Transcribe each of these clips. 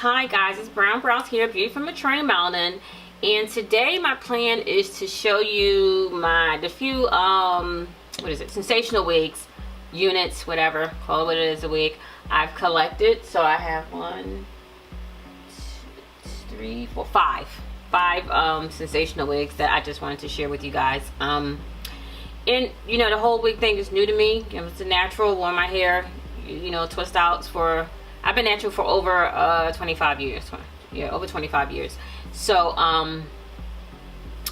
Hi guys, it's Brown Browns here, Beauty from Maternal Melanin, and today my plan is to show you the few Sensational Wigs units, whatever, call it what it is, a wig I've collected. So I have five Sensational Wigs that I just wanted to share with you guys. And you know, the whole wig thing is new to me. It's a natural, wore my hair, you know, twist outs for, I've been natural for over 25 years. Yeah, over 25 years. So and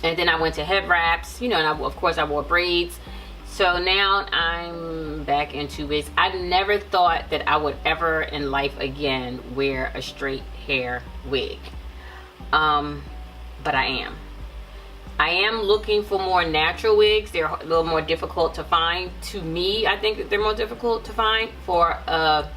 then I went to head wraps, you know, and of course I wore braids. So now I'm back into wigs. I never thought that I would ever in life again wear a straight hair wig, but I am looking for more natural wigs. They're a little more difficult to find. To me, I think that they're more difficult to find for a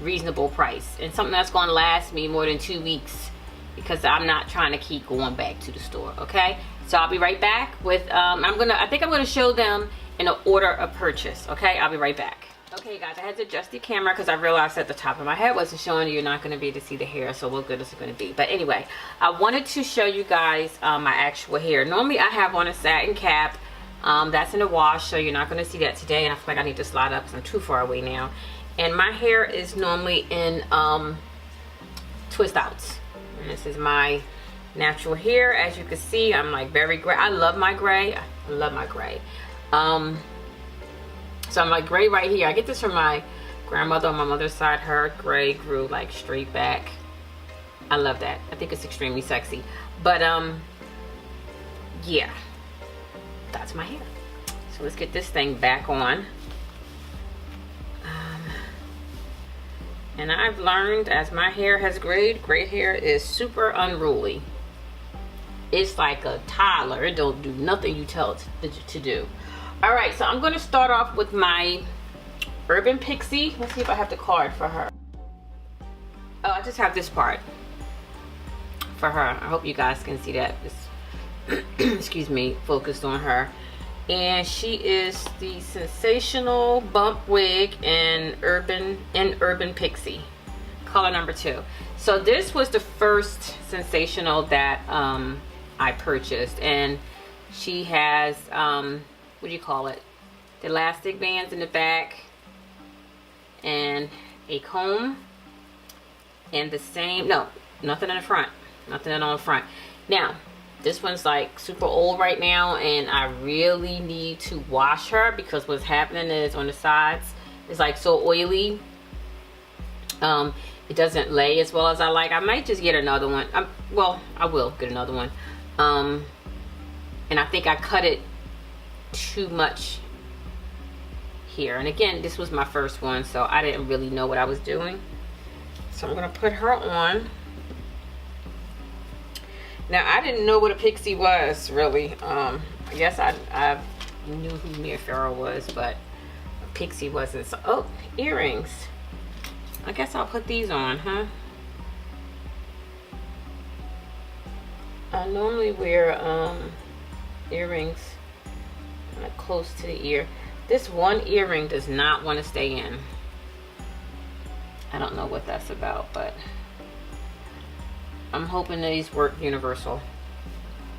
reasonable price and something that's going to last me more than 2 weeks, because I'm not trying to keep going back to the store. Okay, so I'll be right back with I think I'm gonna show them in an order of purchase. Okay, I'll be right back. Okay guys, I had to adjust the camera because I realized at the top of my head wasn't showing. You're not going to be able to see the hair, so what good is it going to be? But anyway, I wanted to show you guys my actual hair. Normally I have on a satin cap that's in the wash, so you're not going to see that today, and I feel like I need to slide up because I'm too far away now. And my hair is normally in twist outs, and this is my natural hair. As you can see, I'm like very gray. I love my gray. I love my gray. So I'm like gray right here. I get this from my grandmother on my mother's side. Her gray grew like straight back. I love that. I think it's extremely sexy. But yeah, that's my hair. So let's get this thing back on. And I've learned as my hair has grayed, gray hair is super unruly. It's like a toddler. It don't do nothing you tell it to do. All right, so I'm going to start off with my Urban Pixie. Let's see if I have the card for her. Oh, I just have this part for her. I hope you guys can see that. It's excuse me, focused on her. And she is the Sensational Bump Wig in Urban Pixie, color number 2. So this was the first Sensational that I purchased, and she has what do you call it, the elastic bands in the back and a comb, and the same, no, nothing in the front, nothing on the front. Now this one's like super old right now, and I really need to wash her because what's happening is on the sides it's like so oily. It doesn't lay as well as I like. I might just get another one. Well, I will get another one. And I think I cut it too much here, and again, this was my first one, so I didn't really know what I was doing. So I'm gonna put her on. Now I didn't know what a pixie was really. I guess I knew who Mia Farrow was, but a pixie wasn't. So, oh, earrings. I guess I'll put these on, huh? I normally wear earrings close to the ear. This one earring does not want to stay in. I don't know what that's about, but I'm hoping these work universal.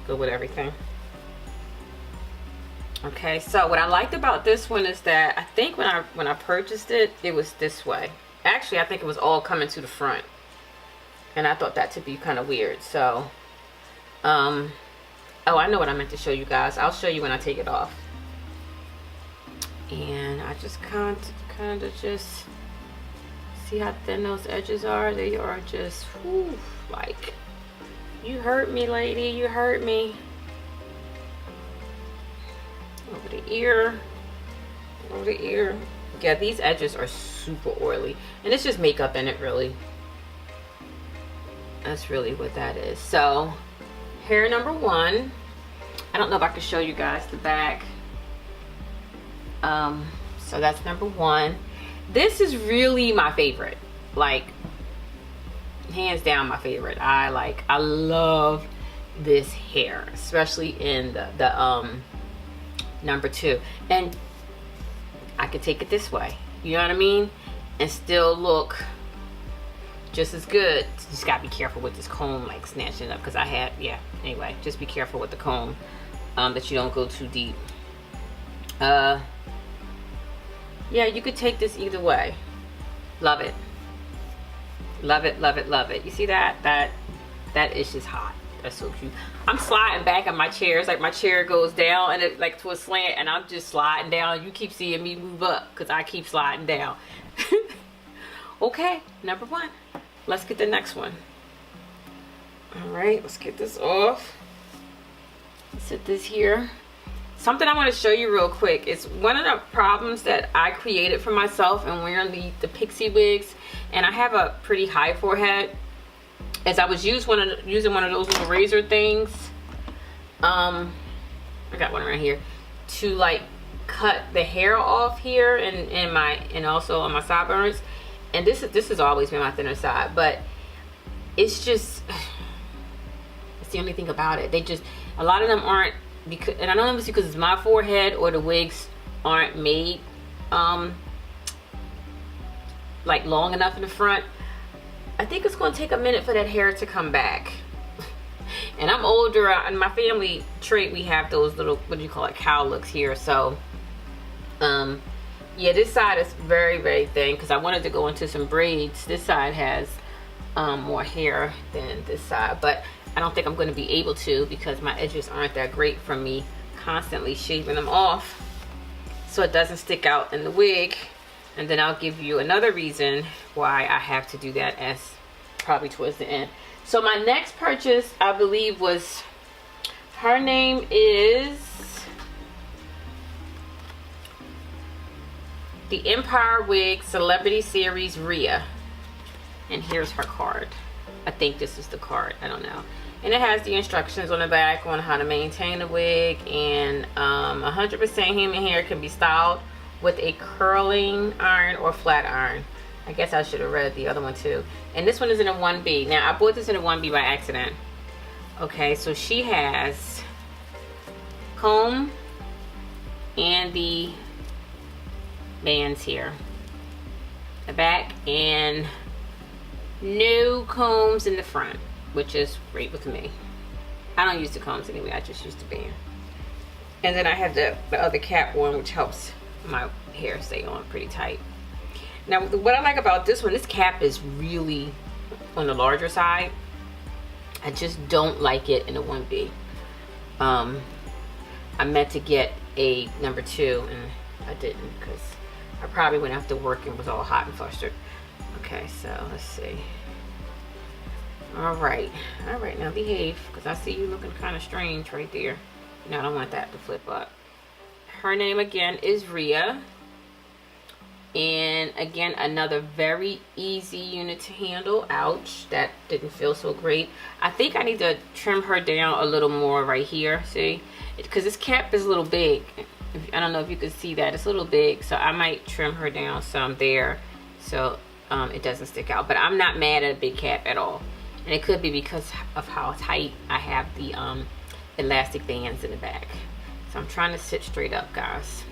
Go with everything. Okay, so what I liked about this one is that I think when I purchased it, it was this way. Actually, I think it was all coming to the front, and I thought that to be kind of weird. So oh, I know what I meant to show you guys. I'll show you when I take it off. And I just kind of just see how thin those edges are. They are just, whew, like, you hurt me, lady, you hurt me. Over the ear, over the ear. Yeah, these edges are super oily, and it's just makeup in it, really. That's really what that is. So hair number 1. I don't know if I can show you guys the back. So that's number 1. This is really my favorite, like hands down my favorite. I love this hair, especially in the number 2. And I could take it this way, you know what I mean, and still look just as good. You just gotta be careful with this comb, like snatching it up, because I had, yeah, anyway, just be careful with the comb, that you don't go too deep. Yeah, you could take this either way. Love it. Love it, love it, love it. You see that? That is just hot. That's so cute. I'm sliding back on my chair. It's like my chair goes down and it like to a slant, and I'm just sliding down. You keep seeing me move up because I keep sliding down. Okay, number 1. Let's get the next one. All right, let's get this off. Set this here. Something I want to show you real quick is one of the problems that I created for myself and wearing the Pixie wigs, and I have a pretty high forehead, as I was using one of those little razor things. I got one right here to like cut the hair off here and also on my sideburns. And this has always been my thinner side, but it's just, it's the only thing about it. They just, a lot of them aren't, because, and I don't know if it's because it's my forehead or the wigs aren't made like long enough in the front. I think it's going to take a minute for that hair to come back. And I'm older, in my family trait we have those little, what do you call it, cow looks here. So yeah, this side is very, very thin because I wanted to go into some braids. This side has more hair than this side, but I don't think I'm going to be able to because my edges aren't that great from me constantly shaving them off, so it doesn't stick out in the wig. And then I'll give you another reason why I have to do that as probably towards the end. So my next purchase, I believe, was, her name is the Empire Wig Celebrity Series Rhea. And here's her card. I think this is the card, I don't know. And it has the instructions on the back on how to maintain the wig, and 100% human hair can be styled with a curling iron or flat iron. I guess I should have read the other one too. And this one is in a 1B. Now I bought this in a 1B by accident. Okay, so she has comb and the bands here, the back, and no combs in the front, which is great with me. I don't use the combs anyway, I just use the band. And then I have the other cap one, which helps my hair stay on pretty tight. Now what I like about this one, this cap is really on the larger side. I just don't like it in a 1B. I meant to get a number 2 and I didn't because I probably went after work and was all hot and flustered. Okay, so let's see. All right, now behave, because I see you looking kind of strange right there. No, I don't want that to flip up. Her name again is Rhea, and again another very easy unit to handle. Ouch, that didn't feel so great. I think I need to trim her down a little more right here, see, because this cap is a little big. I don't know if you can see that, it's a little big, so I might trim her down some there so it doesn't stick out. But I'm not mad at a big cap at all, and it could be because of how tight I have the elastic bands in the back. So I'm trying to sit straight up, guys.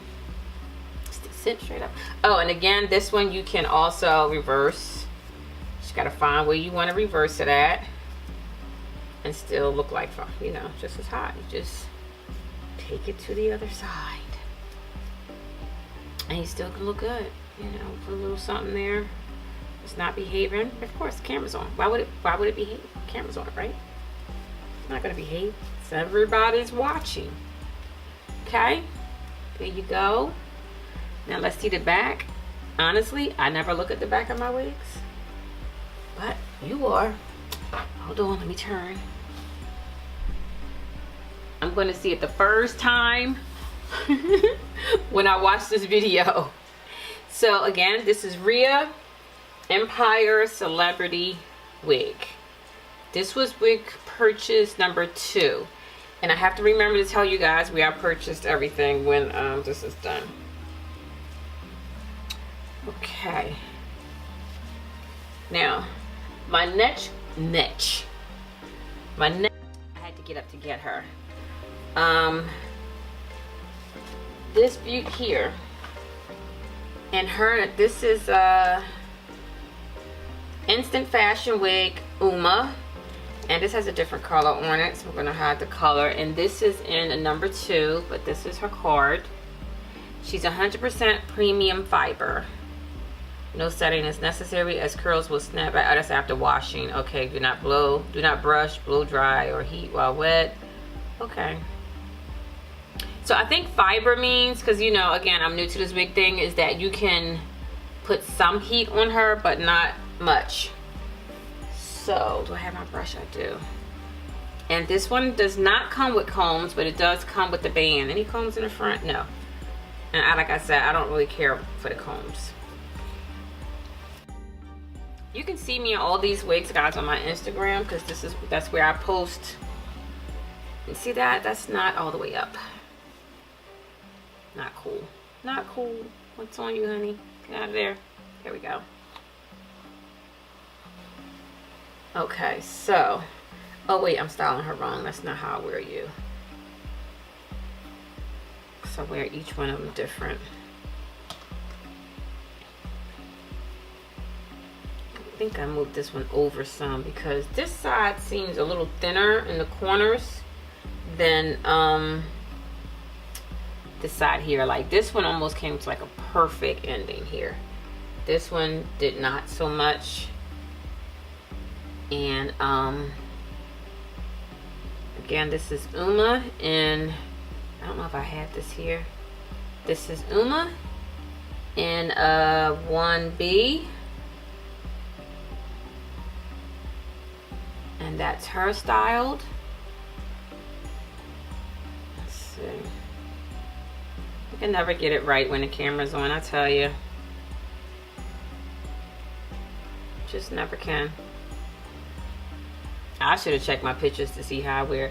Sit straight up. Oh, and again, this one you can also reverse. Just gotta find where you want to reverse it at and still look like, you know, just as hot. You just take it to the other side and you still can look good, you know, put a little something there. It's not behaving. Of course, the camera's on. Why would it behave? Camera's on, right? It's not gonna behave. So everybody's watching. Okay, there you go. Now let's see the back. Honestly, I never look at the back of my wigs, but you are. Hold on, let me turn. I'm going to see it the first time when I watch this video. So again, this is Rhea Empire Celebrity Wig. This was wig purchase number 2. And I have to remember to tell you guys where I purchased everything when this is done. Okay. Now, my neck, I had to get up to get her. This beaut here, and her, this is Instant Fashion Wig Uma. And this has a different color on it, so we're going to hide the color. And this is in a number 2, but this is her card. She's 100% premium fiber. No setting is necessary as curls will snap back. Oh, that's after washing. Okay, do not brush, blow dry, or heat while wet. Okay. So I think fiber means, because you know, again, I'm new to this wig thing, is that you can put some heat on her, but not much. So, do I have my brush? I do. And this one does not come with combs, but it does come with the band. Any combs in the front? No. And like I said, I don't really care for the combs. You can see me in all these wigs, guys, on my Instagram, because that's where I post. And see that? That's not all the way up. Not cool. Not cool. What's on you, honey? Get out of there. There we go. Okay, so. Oh, wait, I'm styling her wrong. That's not how I wear you. So I wear each one of them different. I think I moved this one over some because this side seems a little thinner in the corners than this side here. Like this one almost came to like a perfect ending here. This one did not so much. And again, this is Uma, and I don't know if I have this here. This is Uma in 1B. And that's her styled. Let's see. I can never get it right when the camera's on, I tell you. Just never can. I should have checked my pictures to see how I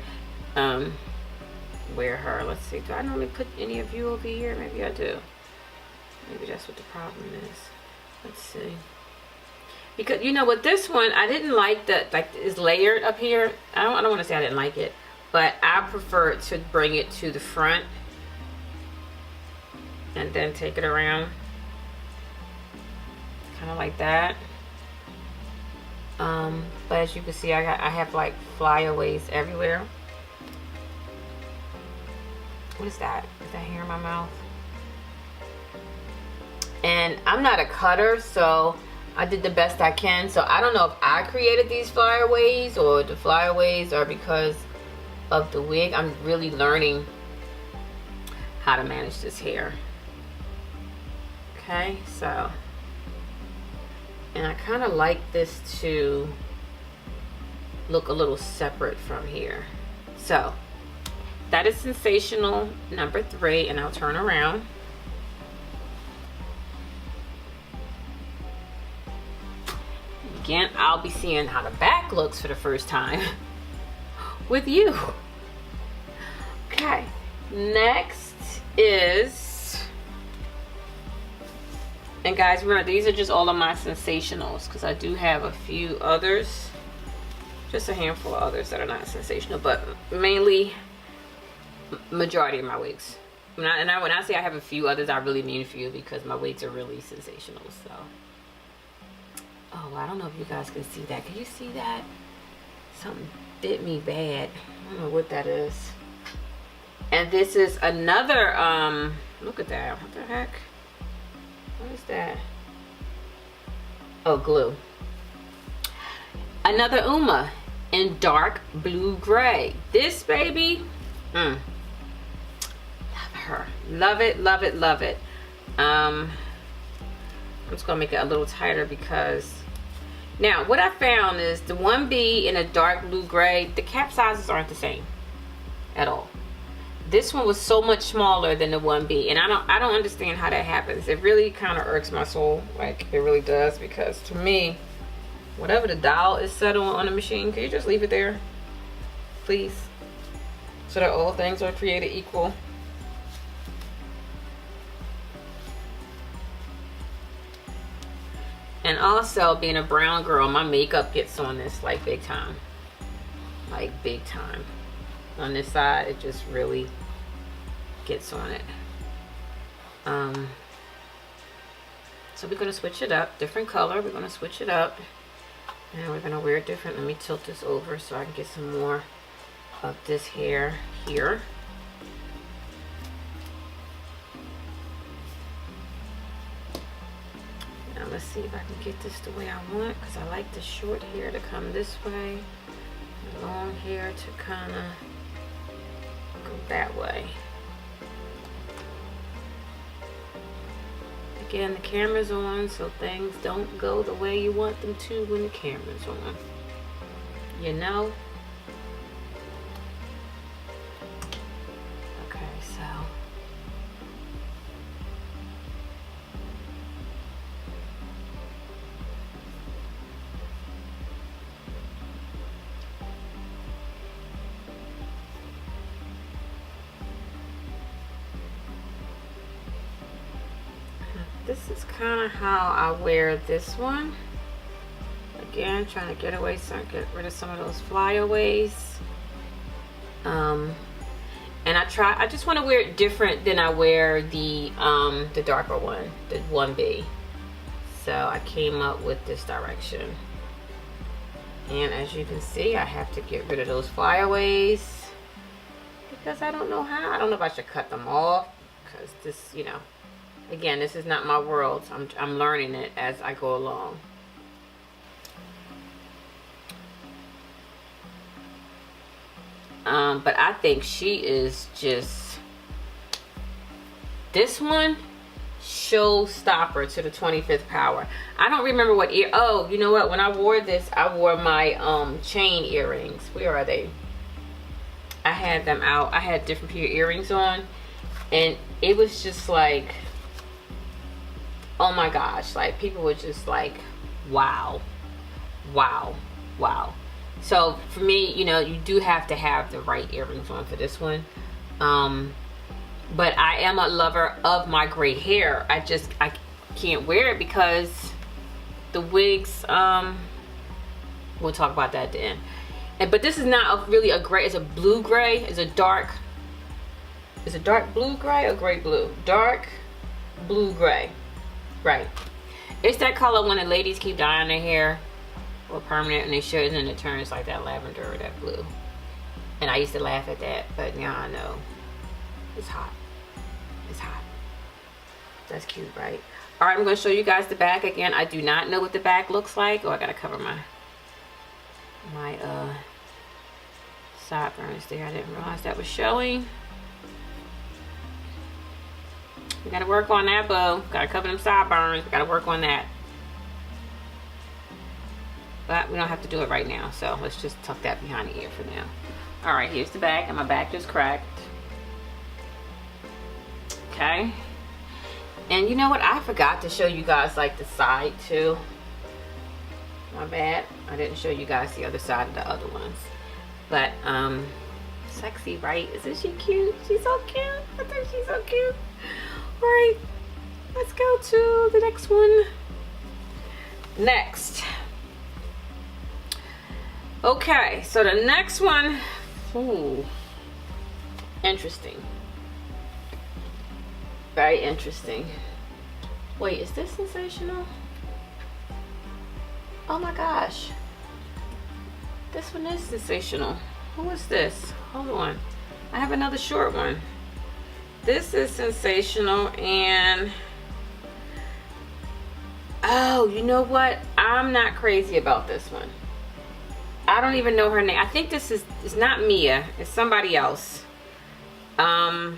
wear her. Let's see. Do I normally put any of you over here? Maybe I do. Maybe that's what the problem is. Let's see. Because you know with this one, I didn't like that, like it's layered up here. I don't want to say I didn't like it, but I prefer to bring it to the front and then take it around, kind of like that. But as you can see, I have like flyaways everywhere. What is that? Is that hair in my mouth? And I'm not a cutter, so I did the best I can. So I don't know if I created these flyaways or the flyaways are because of the wig. I'm really learning how to manage this hair. Okay, so. And I kind of like this to look a little separate from here. So that is Sensational number 3, and I'll turn around. Again, I'll be seeing how the back looks for the first time with you. Okay, next is, and guys, remember these are just all of my sensationals because I do have a few others, just a handful of others that are not sensational, but mainly majority of my wigs. When I say I have a few others, I really mean a few because my wigs are really sensational. So. Oh, I don't know if you guys can see that. Can you see that? Something bit me bad. I don't know what that is. And this is another, look at that. What the heck? What is that? Oh, glue. Another Uma in dark blue gray. This baby, love her. Love it, love it, love it. I'm just gonna make it a little tighter because now what I found is the 1B in a dark blue gray, the cap sizes aren't the same at all. This one was so much smaller than the 1B, and I don't understand how that happens. It really kind of irks my soul, like it really does, because to me, whatever the dial is set on the machine, can you just leave it there, please, so that all things are created equal. And also, being a brown girl, my makeup gets on this like big time. Like big time. On this side, it just really gets on it. So we're going to switch it up. Different color. We're going to switch it up. Now we're gonna wear it different. Let me tilt this over so I can get some more of this hair here. Now let's see if I can get this the way I want, because I like the short hair to come this way, the long hair to kind of go that way. Again, the camera's on, so things don't go the way you want them to when the camera's on. You know? Okay, so. This is kind of how I wear this one. Again, trying to get rid of some of those flyaways. And I just want to wear it different than I wear the darker one, the 1B. So I came up with this direction. And as you can see, I have to get rid of those flyaways because I don't know how. I don't know if I should cut them off, because this, you know, again, this is not my world. So I'm learning it as I go along. But I think she is just, this one, showstopper to the 25th power. I don't remember what ear. Oh, you know what? When I wore this, I wore my chain earrings. Where are they? I had them out. I had different pair of earrings on, and it was just like, oh my gosh, like people were just like, wow, wow, wow. So for me, you know, you do have to have the right earrings on for this one. But I am a lover of my gray hair. I can't wear it because the wigs, we'll talk about that at the end. But this is not really a gray, it's a blue gray. It's a dark blue gray or gray blue? Dark blue gray. Right. It's that color when the ladies keep dyeing their hair or permanent and they shouldn't, and it turns like that lavender or that blue. And I used to laugh at that, but now I know it's hot. It's hot. That's cute, right? All right, I'm going to show you guys the back again. I do not know what the back looks like. Oh, I got to cover my sideburns there. I didn't realize that was showing. We gotta work on that, boo. Gotta cover them sideburns. We gotta work on that. But we don't have to do it right now, so let's just tuck that behind the ear for now. All right, here's the back, and my back just cracked. Okay. And you know what? I forgot to show you guys like the side too. My bad. I didn't show you guys the other side of the other ones. But sexy, right? Isn't she cute? She's so cute. I think she's so cute. All right, let's go to the next one. Next. Okay, so the next one, ooh, interesting. Very interesting. Wait, is this sensational? Oh my gosh. This one is sensational. Who is this? Hold on. I have another short one. This is sensational, and oh, you know what? I'm not crazy about this one. I don't even know her name. I think this is, it's not Mia. It's somebody else. I'm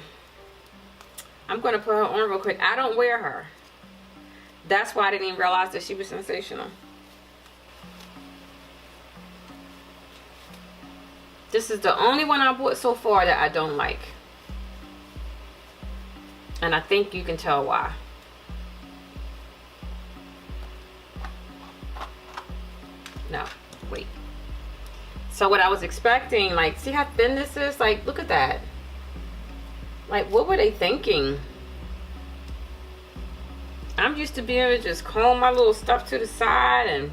gonna put her on real quick. I don't wear her. That's why I didn't even realize that she was sensational. This is the only one I bought so far that I don't like. And I think you can tell why. No, wait. So what I was expecting, like, see how thin this is? Like, look at that. Like, what were they thinking? I'm used to being able to just comb my little stuff to the side and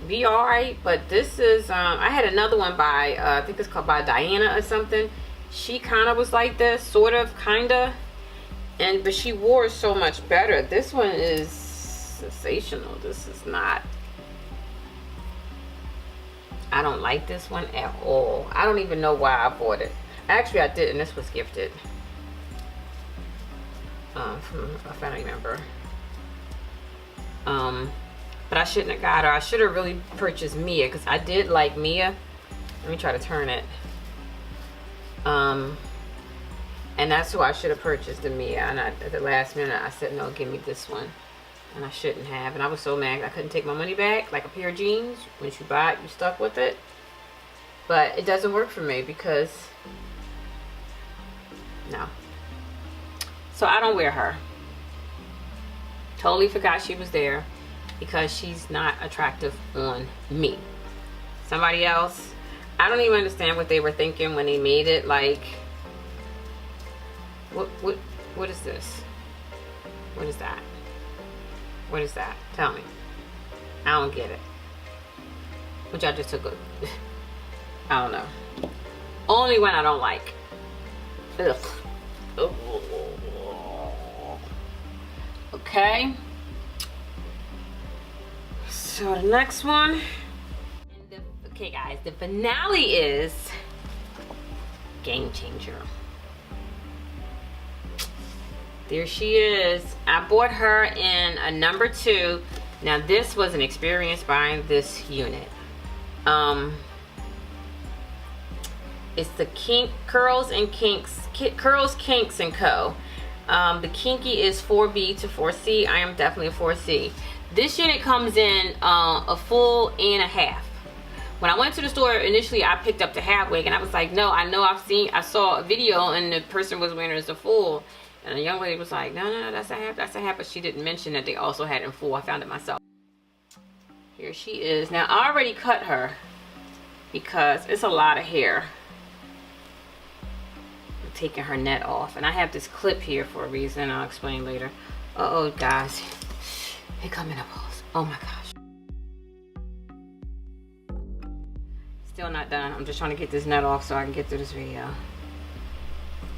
be alright. But this is, I had another one by, I think it's called by Diana or something. She kind of was like this, sort of, kind of. But she wore it so much better. This one is sensational. This is not. I don't like this one at all. I don't even know why I bought it. Actually, I didn't. This was gifted from a family member. But I shouldn't have got her. I should have really purchased Mia, because I did like Mia. Let me try to turn it. And that's who I should have purchased, the Mia. And at the last minute, I said, no, give me this one. And I shouldn't have. And I was so mad I couldn't take my money back, like a pair of jeans. Once you buy it, you stuck with it. But it doesn't work for me because, no. So I don't wear her. Totally forgot she was there because she's not attractive on me. Somebody else, I don't even understand what they were thinking when they made it. Like, what is this? What is that? What is that? Tell me. I don't get it. Which I just took a, I don't know. Only one I don't like. Ugh. Okay. So the next one. Okay guys, the finale is Game Changer. There she is. I bought her in a number 2. Now this was an experience buying this unit. It's the Curls, Kinks and Co. The kinky is 4B to 4C. I am definitely a 4C. This unit comes in a full and a half. When I went to the store initially, I picked up the half wig and I was like, no, I saw a video and the person was wearing it as a full. And a young lady was like, no, that's a half, but she didn't mention that they also had it in full. I found it myself. Here she is. Now, I already cut her because it's a lot of hair. I'm taking her net off. And I have this clip here for a reason. I'll explain later. Uh-oh, guys. Here come menopause. Oh, my gosh. Still not done. I'm just trying to get this net off so I can get through this video.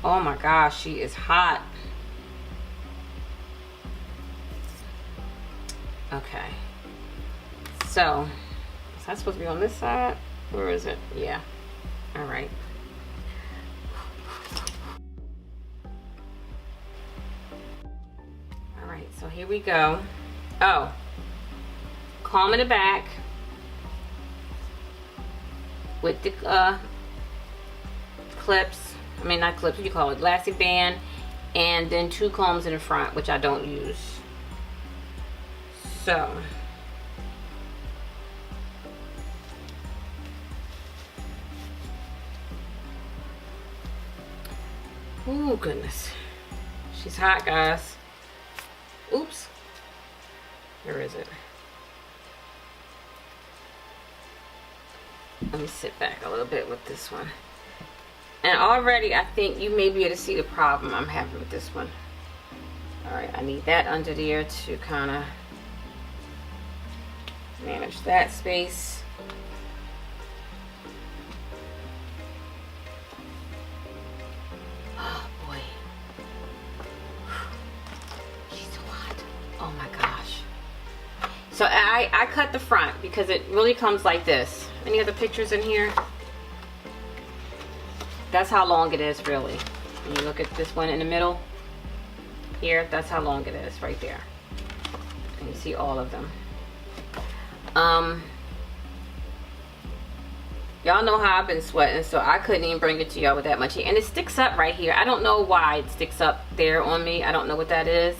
Oh, my gosh. She is hot. Okay, so is that supposed to be on this side? Where is it? Yeah. All right. All right, so here we go. Oh, comb in the back with the clips. I mean, not clips, what do you call it? Elastic band, and then 2 combs in the front, which I don't use. So, oh goodness, she's hot, guys. Oops, where is it? Let me sit back a little bit with this one. And already I think you may be able to see the problem I'm having with this one. All right, I need that under there to kind of manage that space. Oh boy, she's so hot. Oh my gosh. So I cut the front because it really comes like this. Any other pictures in here? That's how long it is, really. When you look at this one in the middle here, that's how long it is right there. And you see all of them. Y'all know how I've been sweating, so I couldn't even bring it to y'all with that much heat. And it sticks up right here. I don't know why it sticks up there on me. I don't know what that is.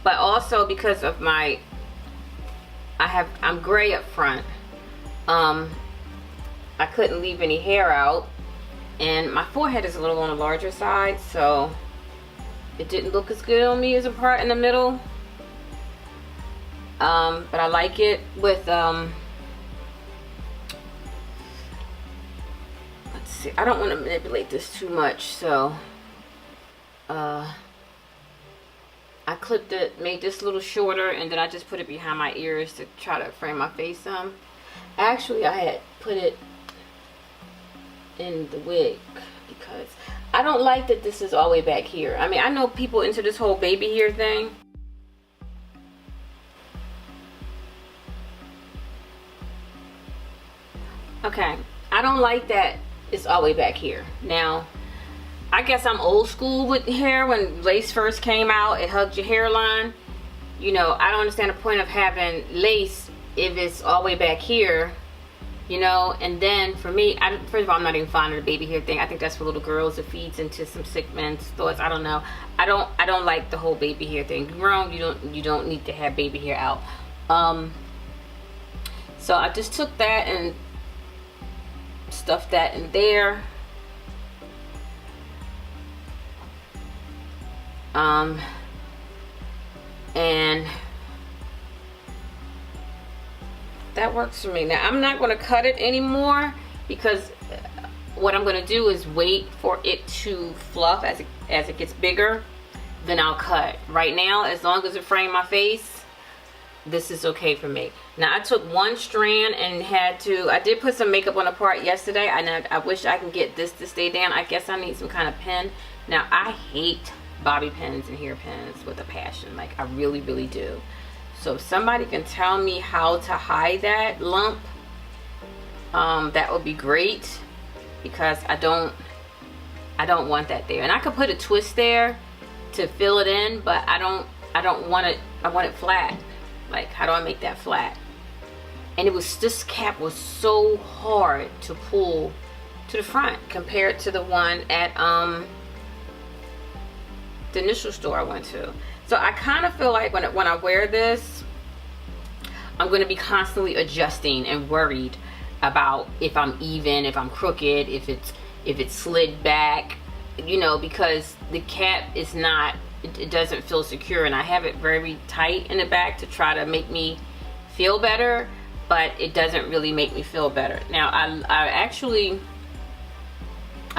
But also because of my, I'm gray up front. I couldn't leave any hair out. And my forehead is a little on the larger side, so it didn't look as good on me as a part in the middle. But I like it with, let's see, I don't want to manipulate this too much, so, I clipped it, made this a little shorter, and then I just put it behind my ears to try to frame my face some. Actually, I had put it in the wig because I don't like that this is all the way back here. I mean, I know people into this whole baby hair thing. Okay, I don't like that it's all the way back here. Now, I guess I'm old school with hair. When lace first came out, it hugged your hairline. You know, I don't understand the point of having lace if it's all the way back here, you know. And then for me, first of all, I'm not even fond of the baby hair thing. I think that's for little girls. It feeds into some sick men's thoughts. I don't know. I don't like the whole baby hair thing. Grown, you don't need to have baby hair out. So I just took that and stuffed that in there. And that works for me. Now I'm not going to cut it anymore, because what I'm going to do is wait for it to fluff as it gets bigger, then I'll cut. Right now, as long as it frames my face, this is okay for me. Now I took one strand and I did put some makeup on the part yesterday. I wish I can get this to stay down. I guess I need some kind of pin. Now I hate bobby pins and hair pins with a passion. Like, I really, really do. So if somebody can tell me how to hide that lump, that would be great, because I don't want that there. And I could put a twist there to fill it in, but I don't want it. I want it flat. Like, how do I make that flat? And this cap was so hard to pull to the front compared to the one at the initial store I went to. So I kind of feel like when I wear this, I'm going to be constantly adjusting and worried about if I'm even, if I'm crooked, if it's slid back, you know, because the cap is not, it doesn't feel secure, and I have it very tight in the back to try to make me feel better, but it doesn't really make me feel better. Now I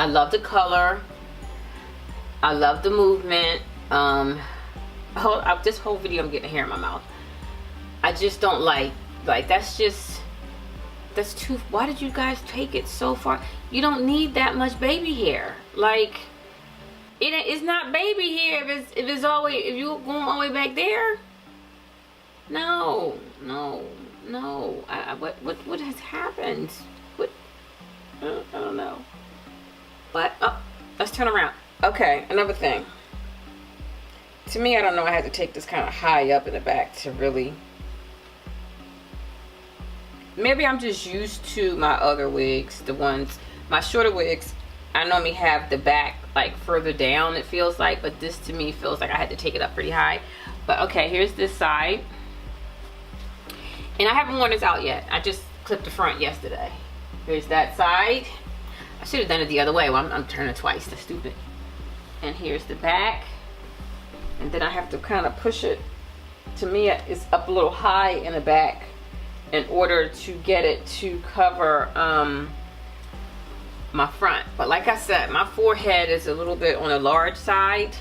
love the color. I love the movement. This whole video I'm getting hair in my mouth. I just don't like that's too, why did you guys take it so far? You don't need that much baby hair. Like, it's not baby hair if you're going all the way back there. No. What has happened? I don't know. But let's turn around. Okay, another thing. To me, I don't know, I had to take this kind of high up in the back to really... Maybe I'm just used to my other wigs, my shorter wigs. I normally have the back like further down, it feels like, but this to me feels like I had to take it up pretty high. But okay, here's this side. And I haven't worn this out yet. I just clipped the front yesterday. Here's that side. I should have done it the other way. Well, I'm turning twice, that's stupid. And here's the back, and then I have to kind of push it. To me, it's up a little high in the back in order to get it to cover my front. But like I said, my forehead is a little bit on the large side,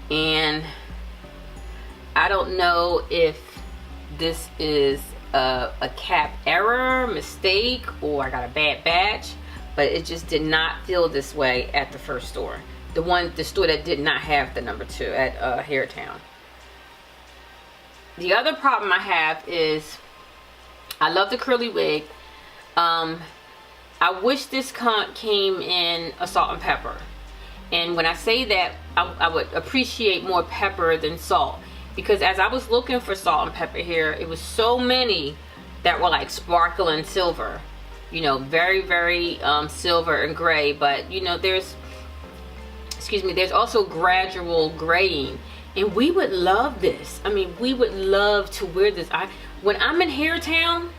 and I don't know if this is a cap error, mistake, or I got a bad batch, but it just did not feel this way at the first store. The store that did not have the number 2 at Hairtown. The other problem I have is, I love the curly wig. I wish this came in a salt and pepper. And when I say that, I would appreciate more pepper than salt. Because as I was looking for salt and pepper here, it was so many that were like sparkling silver. You know, very, very silver and gray. But, you know, there's also gradual graying, and we would love this. I mean, we would love to wear this. When I'm in Hairtown,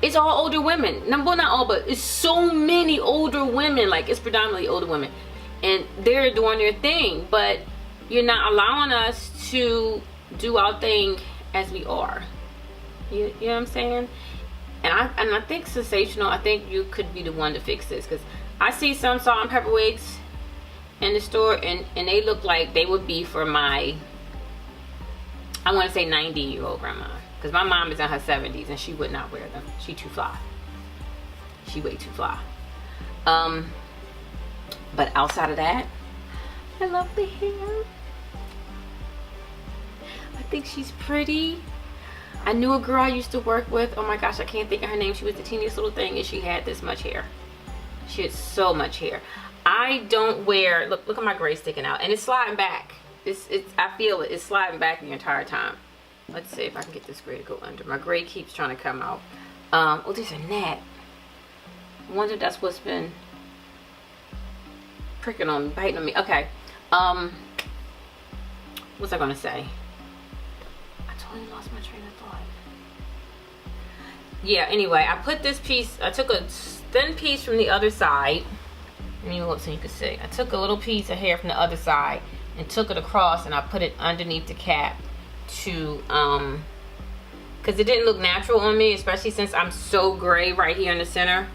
it's all older women. Well, not all, but it's so many older women. Like, it's predominantly older women, and they're doing their thing, but you're not allowing us to do our thing as we are. You know what I'm saying? And I think Sensational, I think you could be the one to fix this, because I see some salt and pepper wigs in the store, and they look like they would be for my, I want to say 90-year-old grandma, because my mom is in her 70s and she would not wear them. She too fly. She way too fly. But outside of that, I love the hair. I think she's pretty. I knew a girl I used to work with. Oh my gosh, I can't think of her name. She was the teeniest little thing, and she had this much hair. She had so much hair. I don't wear, look at my gray sticking out, and it's sliding back. I feel it. It's sliding back the entire time. Let's see if I can get this gray to go under. My gray keeps trying to come out. Oh, there's a gnat. I wonder if that's what's been pricking on me, biting on me. Okay. What's I gonna say? I totally lost my train of thought. Yeah, anyway, I put this piece, I took a thin piece from the other side. Let me look so you can see. I took a little piece of hair from the other side and took it across, and I put it underneath the cap to, because it didn't look natural on me, especially since I'm so gray right here in the center.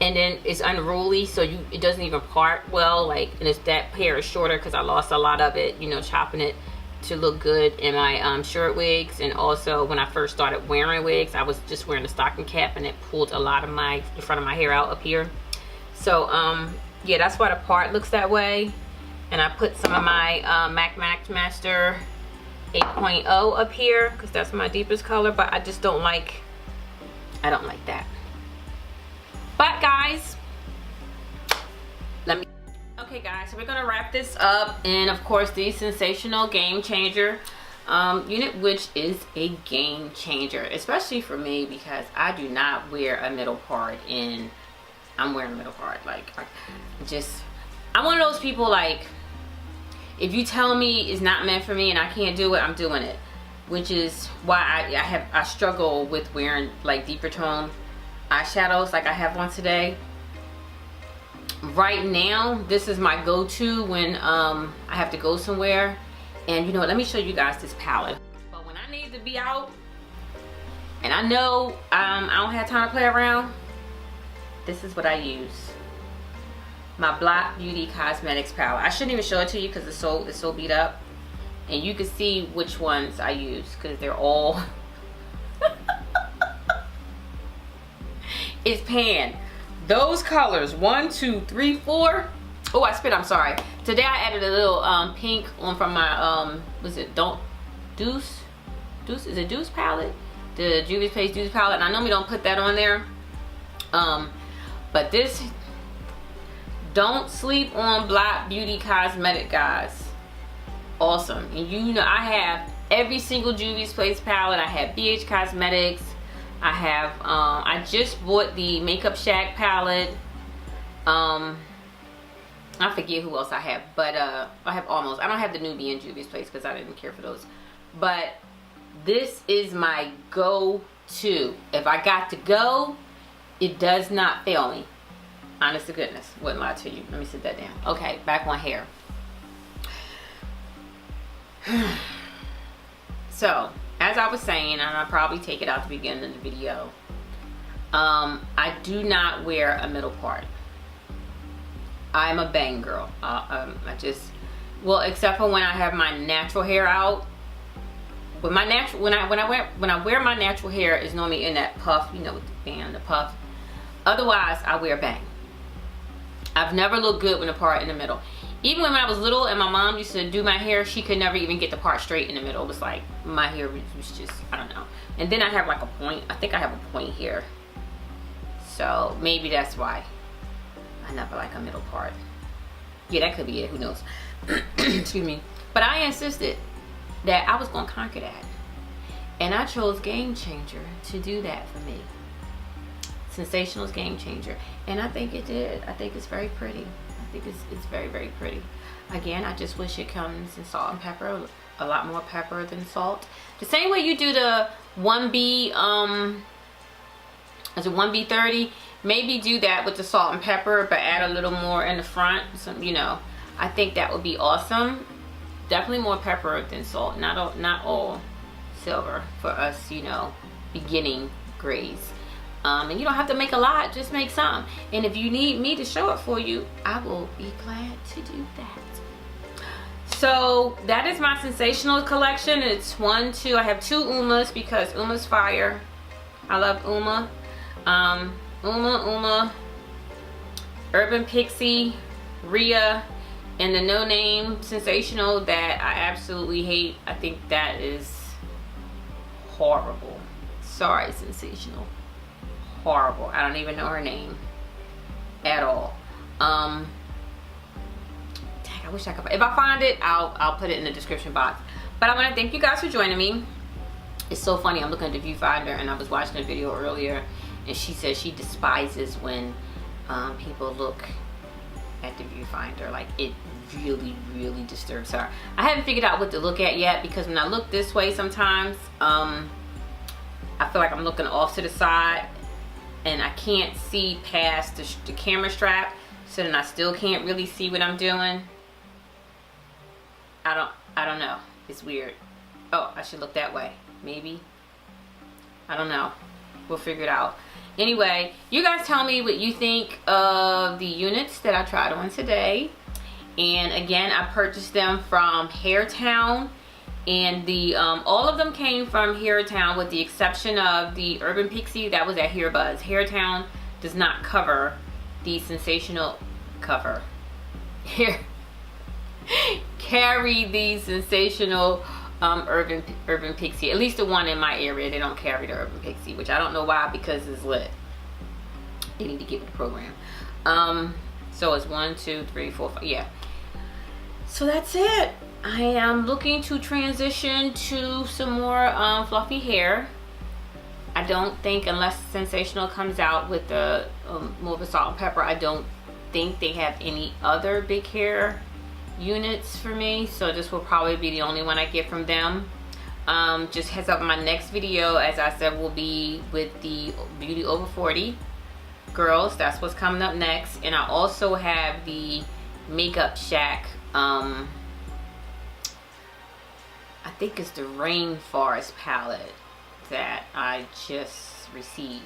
And then it's unruly, so it doesn't even part well, like, and that hair is shorter because I lost a lot of it, you know, chopping it to look good in my short wigs. And also when I first started wearing wigs, I was just wearing a stocking cap, and it pulled a lot of the front of my hair out up here. So yeah, that's why the part looks that way. And I put some of my MAC Master 8.0 up here because that's my deepest color, but I just don't like, I don't like that. But guys, okay guys, so we're gonna wrap this up. And of course, the Sensational Game Changer unit, which is a game changer, especially for me because I do not wear a middle part, and I'm wearing a middle part. Like, I'm one of those people, like, if you tell me it's not meant for me and I can't do it, I'm doing it. Which is why I struggle with wearing like deeper tone eyeshadows like I have on today. Right now, this is my go-to when I have to go somewhere. And you know what, let me show you guys this palette. But when I need to be out and I know I don't have time to play around, this is what I use. My Black Beauty Cosmetics palette. I shouldn't even show it to you because it's so beat up. And you can see which ones I use because they're all it's pan. Those colors, 1, 2, 3, 4. Oh, I spit, I'm sorry. Today I added a little pink one from my was it Deuce? Is it Deuce palette? The Juvia's Place Deuce palette. And I normally don't put that on there. But this, don't sleep on Black Beauty Cosmetic, guys. Awesome. And you know, I have every single Juvia's Place palette. I have BH Cosmetics. I have I just bought the Makeup Shack palette. I forget who else I have, but I have almost. I don't have the newbie in Juvia's Place because I didn't care for those. But this is my go-to. If I got to go, it does not fail me. Honest to goodness, wouldn't lie to you. Let me sit that down. Okay, back on hair. So, as I was saying, and I'll probably take it out at the beginning of the video, I do not wear a middle part. I'm a bang girl. Well, except for when I have my natural hair out. When I wear my natural hair is normally in that puff, you know, with the band, the puff. Otherwise, I wear bang. I've never looked good with a part in the middle. Even when I was little and my mom used to do my hair, she could never even get the part straight in the middle. It was like, my hair was just, I don't know. And then I have like a point. I think I have a point here. So maybe that's why I never like a middle part. Yeah, that could be it. Who knows? Excuse me. But I insisted that I was going to conquer that. And I chose Game Changer to do that for me. Sensational's Game Changer. And I think it did. I think it's very pretty. I think it's very, very pretty. Again, I just wish it comes in salt and pepper. A lot more pepper than salt. The same way you do the 1B, as a 1B30, maybe do that with the salt and pepper, but add a little more in the front. Some, you know, I think that would be awesome. Definitely more pepper than salt. Not all silver for us, you know, beginning grays. And you don't have to make a lot, just make some. And if you need me to show it for you, I will be glad to do that. So that is my Sensational collection. It's 1, 2, I have 2 Umas because Uma's fire. I love Uma. Uma, Urban Pixie, Rhea, and the No Name Sensational that I absolutely hate. I think that is horrible. Sorry, Sensational. Horrible. I don't even know her name at all. Dang, I wish I could. If I find it, I'll put it in the description box. But I want to thank you guys for joining me. It's so funny. I'm looking at the viewfinder, and I was watching a video earlier, and she says she despises when people look at the viewfinder. Like, it really, really disturbs her. I haven't figured out what to look at yet, because when I look this way sometimes, I feel like I'm looking off to the side, and I can't see past the camera strap, so then I still can't really see what I'm doing. I don't know. It's weird. Oh, I should look that way. Maybe. I don't know. We'll figure it out. Anyway, you guys tell me what you think of the units that I tried on today. And again, I purchased them from Hairtown. And the all of them came from Hairtown, with the exception of the Urban Pixie that was at Hairbuzz. Hairtown does not cover the Sensational cover. Here, carry the Sensational Urban Pixie. At least the one in my area, they don't carry the Urban Pixie, which I don't know why, because it's lit. They need to give it a program. So it's 1, 2, 3, 4, 5. Yeah. So that's it. I am looking to transition to some more fluffy hair. I don't think, unless Sensational comes out with the more of a salt and pepper, I don't think they have any other big hair units for me. So this will probably be the only one I get from them. Just heads up, my next video, as I said, will be with the Beauty Over 40 girls. That's what's coming up next. And I also have the Makeup Shack, I think it's the Rainforest palette that I just received.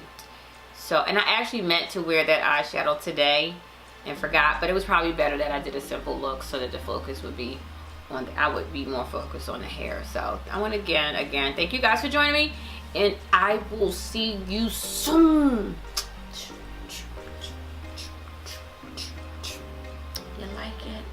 So, and I actually meant to wear that eyeshadow today and forgot, but it was probably better that I did a simple look, so that the focus would be on I would be more focused on the hair. So I want to again thank you guys for joining me, and I will see you soon. You like it?